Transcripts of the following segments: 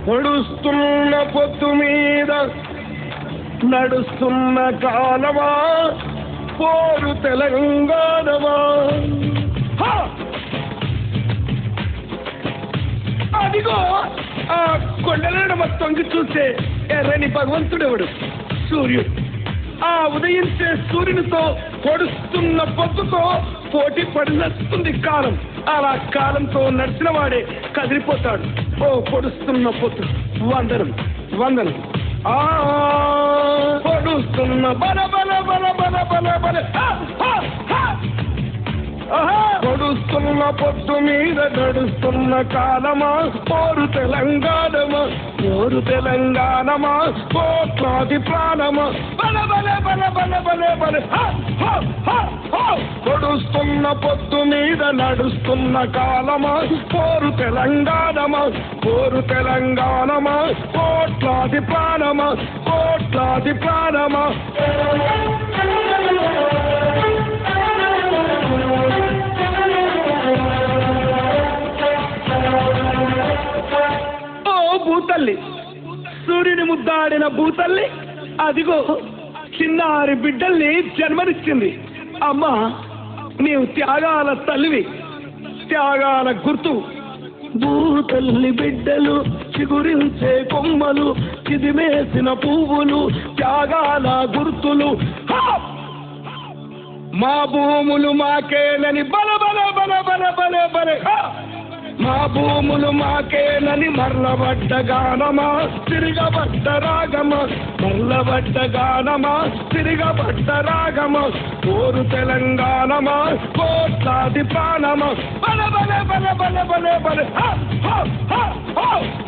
పొడుస్తున్న పొత్తు మీద నడుస్తున్న కాలమా పోరు తెలంగాణమా. అదిగో ఆ కొండలను మొత్తంకి చూస్తే ఎర్రని భగవంతుడెవడు? సూర్యుడు. ఆ ఉదయించే సూర్యునితో పొడుస్తున్న పొద్దుతో పోటీ పడి నడుస్తుంది కాలం. అలా కాలంతో నడిచిన వాడే కదిలిపోతాడు. ఓ పొడుస్తున్న పొద్దు వందనం వందనం. పొడుస్తున్న బల బల బల బల బల బల పొడుస్తున్న పొద్దు మీద నడుస్తున్న కాలమా పోరు తెలంగాణమా పోరు తెలంగాణమా కోట్లాది ప్రాణమా బల బల బల బల బల బల. పొడుస్తున్న పొద్దు మీద నడుస్తున్న కాలమా పోరు తెలంగాణమా పోరు తెలంగాణమా కోట్లాది ప్రాణమా కోట్లాది ప్రాణమా. భూతల్లి, సూర్యుని ముద్దాడిన భూతల్లి అదిగో చిన్నారి బిడ్డల్ని జన్మనిచ్చింది. అమ్మా, నీవు త్యాగాల తల్లివి, త్యాగాల గుర్తు. భూతల్లి బిడ్డలు చిగురించే కొమ్మలు, చిదిమేసిన పువ్వులు, త్యాగాల గుర్తులు. మా భూములు మాకేనని బల బల బల బల బల బల. మా భూములు మాకేనని మర్లబడ్డ గానమా తిరగబడ్డ రాగమా మర్లబడ్డ గానమా తిరగబడ్డ రాగమా పోరు తెలంగాణమా కోట్లాది ప్రాణమా బల బల బల బల బల బల.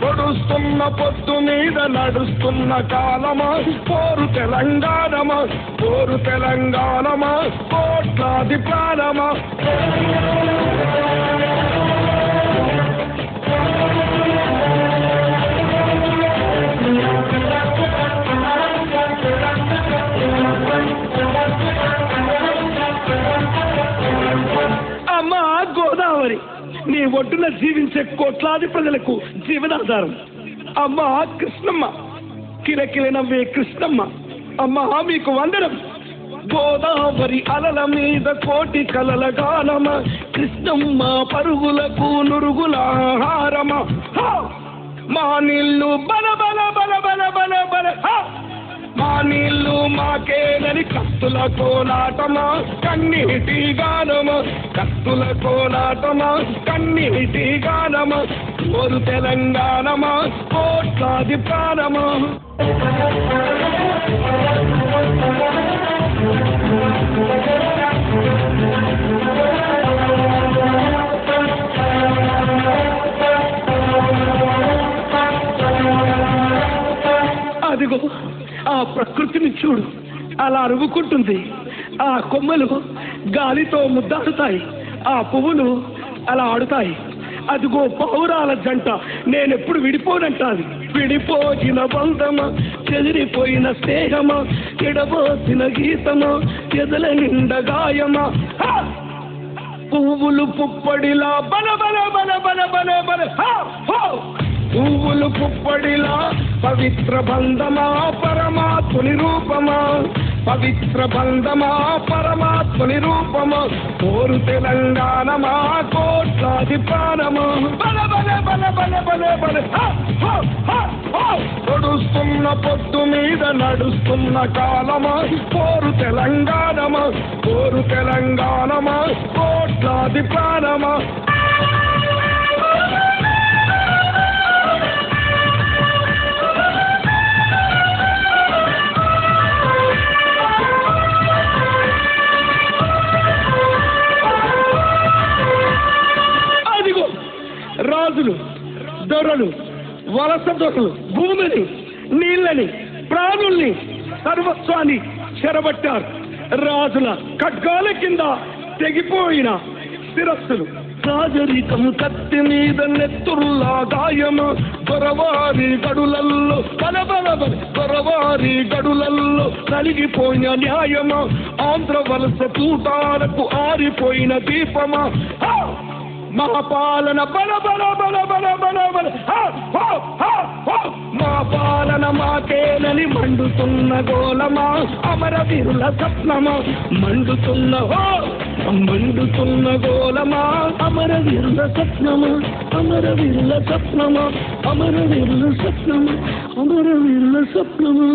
పొడుస్తున్న పొద్దు మీద నడుస్తున్న కాలమా పోరు తెలంగాణమా పోరు తెలంగాణమా కోట్లాది ప్రాణమా. అమ్మా గోదావరి, నీ ఒడ్డున జీవించే కోట్లాది ప్రజలకు జీవనాధారం. అమ్మా కృష్ణమ్మ, కిలకిల నవ్వే కృష్ణమ్మ, అమ్మా మీకు వందనం. గోదావరి అలల మీద కోటి కలల గానమ, కృష్ణమ్మ పరుగులకు నురుగుల ఆహారమ. మా నీళ్ళు బల బల బల బల బల బల. మా నీళ్ళు మాకేనని కత్తుల కోలాటమా కన్నీటి గానమా కత్తుల కోలాటమా కన్నీటి గానమా పోరు తెలంగాణమా కోట్లాది ప్రాణమా. అదిగో ఆ ప్రకృతిని చూడు, అలా అరుగుకుంటుంది. ఆ కొమ్మలు గాలితో ముద్దాడుతాయి, ఆ పువ్వులు అలా ఆడుతాయి. అదిగో పౌరాల జంట నేనెప్పుడు విడిపోనంటాది. విడిపోయిన బంధమా చెదిరిపోయిన స్నేహమా ఎడబోసిన గీతమా ఎదల నిండ గాయమా. పువ్వులు పుప్పడిలా బల బల బల బల బల బల. పువ్వులు పుప్పడిలా పవిత్ర బంధమా పరమాత్ముని రూపమా పవిత్ర బంధమా పరమాత్ముని రూపమా పోరు తెలంగాణమా కోట్లాది ప్రాణమా బల బల బల బల బల బల. పొడుస్తున్న పొద్దు మీద నడుస్తున్న కాలమా పోరు తెలంగాణమా పోరు తెలంగాణమా కోట్లాది ప్రాణమా. రాజులు దొరలు వలస దొరలు భూమిని నీళ్ళని ప్రాణుల్ని సర్వస్వాన్ని చెరబట్టారు. రాజుల ఖడ్గాల కింద తెగిపోయిన శిరస్సులు రాజరికం కత్తి మీద నెత్తురులా గాయమా దొరవారి గడులల్లో బలబలబల దొరవారి గడులల్లో నలిగిపోయిన న్యాయమా ఆంధ్ర వలస తూటాలకు ఆరిపోయిన దీపమా మహాపాలన బల బల బల బల బల బల. మాటేనని మండుతున్న గోలమా అమరవీరుల స్వప్నమా మండుతున్న మండుతున్న గోలమా అమరవీరుల స్వప్నమా అమరవీరుల స్వప్నమా అమరవీరుల స్వప్నమా అమరవీరుల స్వప్నమా